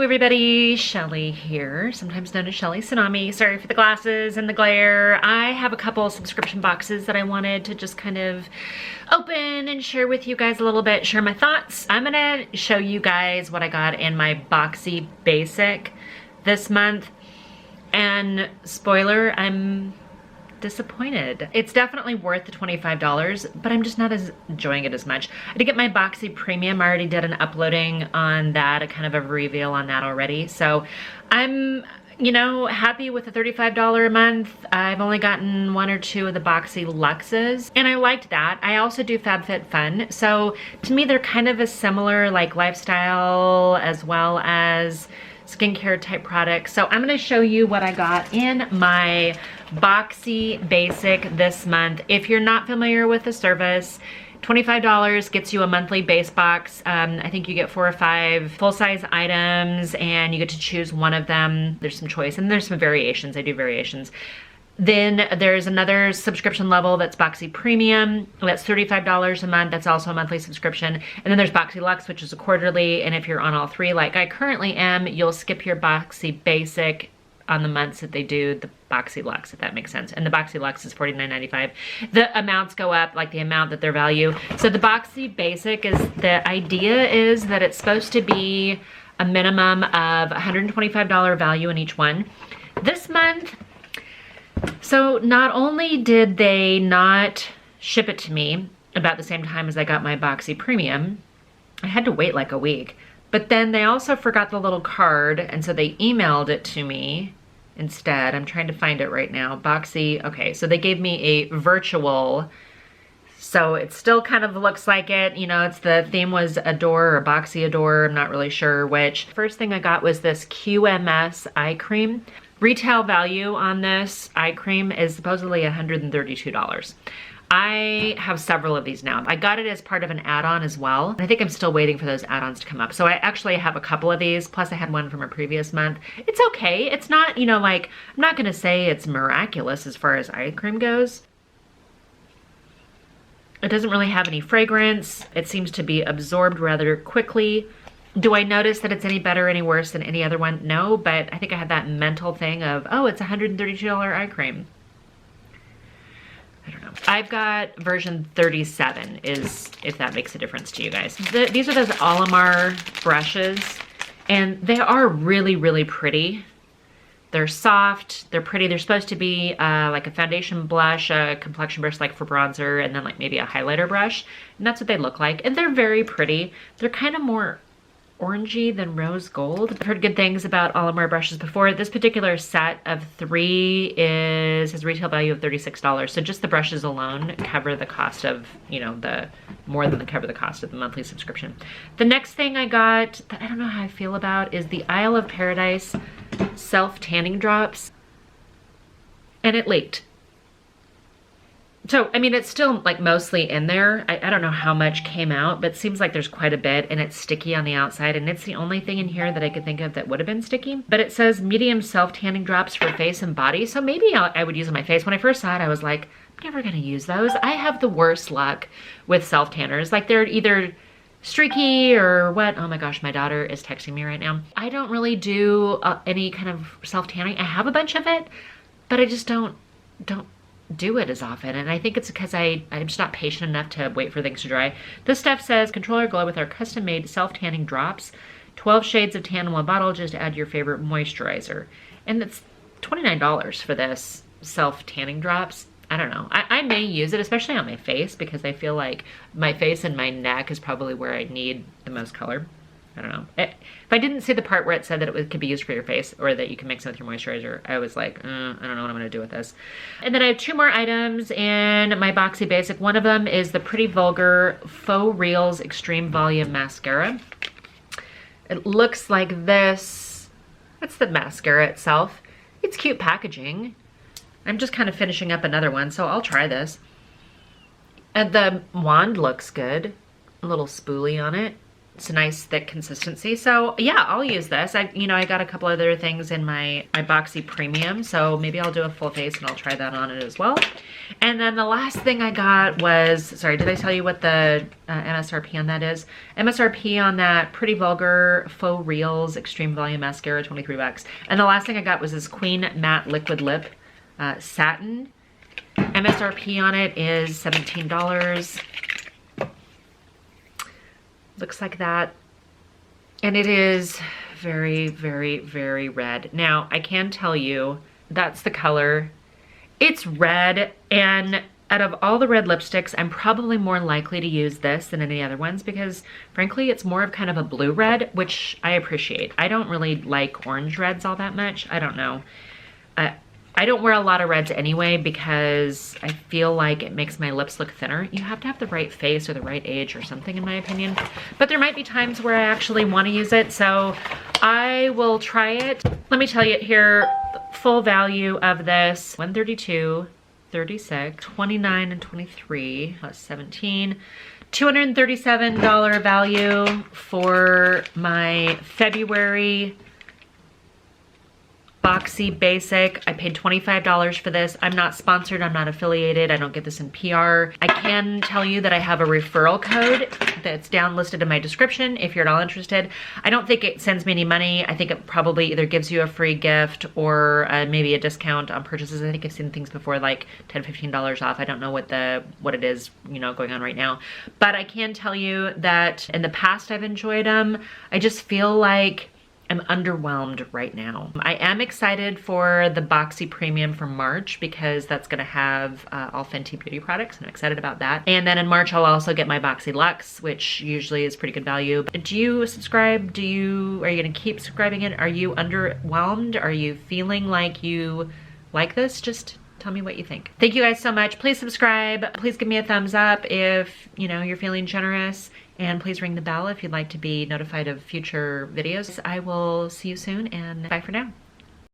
everybody, Shelly here, sometimes known as Shelly Tsunami. Sorry for the glasses and the glare. I have a couple subscription boxes that I wanted to just kind of open and share with you guys a little bit, share my thoughts. I'm gonna show you guys what I got in my Boxy Basic this month. And spoiler, I'm disappointed. It's definitely worth the $25, but I'm just not as enjoying it as much. I did get my Boxy Premium. I already did an uploading on that, a kind of a reveal on that already. So I'm, you know, happy with the $35 a month. I've only gotten one or two of the Boxy Luxes, and I liked that. I also do FabFitFun. So to me, they're kind of a similar like lifestyle as well as skincare type products. So I'm gonna show you what I got in my Boxy Basic this month. If you're not familiar with the service, $25 gets you a monthly base box. I think you get 4 or 5 full-size items and you get to choose one of them. There's some choice and there's some variations. I do variations. Then there's another subscription level that's Boxy Premium. That's $35 a month. That's also a monthly subscription. And then there's Boxy Lux, which is a quarterly. And if you're on all three, like I currently am, you'll skip your Boxy Basic on the months that they do the Boxy Lux, if that makes sense. And the Boxy Lux is $49.95. The amounts go up, like the amount that their value. So the Boxy Basic is, the idea is that it's supposed to be a minimum of $125 value in each one. This month, so not only did they not ship it to me about the same time as I got my Boxy Premium, I had to wait like a week, but then they also forgot the little card, and so they emailed it to me instead. I'm trying to find it right now. Boxy, okay, so they gave me a virtual, so it still kind of looks like it. You know, it's the theme was Adore or Boxy Adore, I'm not really sure which. First thing I got was this QMS eye cream. Retail value on this eye cream is supposedly $132. I have several of these now. I got it as part of an add-on as well. I think I'm still waiting for those add-ons to come up. So I actually have a couple of these, plus I had one from a previous month. It's okay. It's not, you know, like, I'm not gonna say it's miraculous as far as eye cream goes. It doesn't really have any fragrance. It seems to be absorbed rather quickly. Do I notice that it's any better, any worse than any other one? No, but I think I have that mental thing of, oh, it's a $132 eye cream. I don't know. I've got version 37, is if that makes a difference to you guys. These are those Alamar brushes, and they are really, really pretty. They're soft, they're pretty. They're supposed to be like a foundation blush, a complexion brush like for bronzer, and then like maybe a highlighter brush. And that's what they look like. And they're very pretty. They're kind of more orangey than rose gold. I've heard good things about Alamar brushes before. This particular set of 3 has retail value of $36. So just the brushes alone cover the cost of, you know, more than cover the cost of the monthly subscription. The next thing I got that I don't know how I feel about is the Isle of Paradise self tanning drops, and it leaked. So, I mean, it's still like mostly in there. I don't know how much came out, but it seems like there's quite a bit, and it's sticky on the outside, and it's the only thing in here that I could think of that would have been sticky. But it says medium self-tanning drops for face and body, so maybe I would use on my face. When I first saw it, I was like, I'm never gonna use those. I have the worst luck with self-tanners. Like, they're either streaky or what. Oh my gosh, my daughter is texting me right now. I don't really do any kind of self-tanning. I have a bunch of it, but I just don't do it as often, and I think it's because I'm just not patient enough to wait for things to dry. This stuff says control your glow with our custom-made self-tanning drops, 12 shades of tan in one bottle, just add your favorite moisturizer. And it's $29 for this self-tanning drops. I don't know. I may use it, especially on my face, because I feel like my face and my neck is probably where I need the most color. I don't know. If I didn't see the part where it said that it could be used for your face or that you can mix it with your moisturizer, I was like, I don't know what I'm gonna do with this. And then I have 2 more items in my Boxy Basic. One of them is the Pretty Vulgar Faux Reals Extreme Volume Mascara. It looks like this. That's the mascara itself. It's cute packaging. I'm just kind of finishing up another one, so I'll try this. And the wand looks good. A little spoolie on it. It's a nice thick consistency. So yeah, I'll use this. I got a couple other things in my Boxy Premium, so maybe I'll do a full face and I'll try that on it as well. And then the last thing I got was, sorry, did I tell you what the MSRP on that is? MSRP on that Pretty Vulgar Faux Reals Extreme Volume Mascara, 23 bucks. And the last thing I got was this Queen Matte Liquid Lip Satin. MSRP on it is $17. Looks like that. And it is very, very, very red. Now, I can tell you, that's the color. It's red, and out of all the red lipsticks, I'm probably more likely to use this than any other ones because, frankly, it's more of kind of a blue red, which I appreciate. I don't really like orange reds all that much. I don't know. I don't wear a lot of reds anyway because I feel like it makes my lips look thinner. You have to have the right face or the right age or something, in my opinion. But there might be times where I actually want to use it, so I will try it. Let me tell you here, full value of this, $132, $36, $29 and $23 plus $17. $237 value for my February Boxy Basic. I paid $25 for this. I'm not sponsored, I'm not affiliated, I don't get this in PR. I can tell you that I have a referral code that's down listed in my description if you're at all interested. I don't think it sends me any money. I think it probably either gives you a free gift or maybe a discount on purchases. I think I've seen things before like $10, $15 off. I don't know what it is, going on right now. But I can tell you that in the past I've enjoyed them. I just feel like I'm underwhelmed right now. I am excited for the Boxy Premium for March because that's gonna have all Fenty Beauty products, and I'm excited about that. And then in March, I'll also get my Boxy Luxe, which usually is pretty good value. Do you subscribe? Are you gonna keep subscribing it? Are you underwhelmed? Are you feeling like you like this? Just tell me what you think. Thank you guys so much. Please subscribe. Please give me a thumbs up if you're feeling generous. And please ring the bell if you'd like to be notified of future videos. I will see you soon, and bye for now.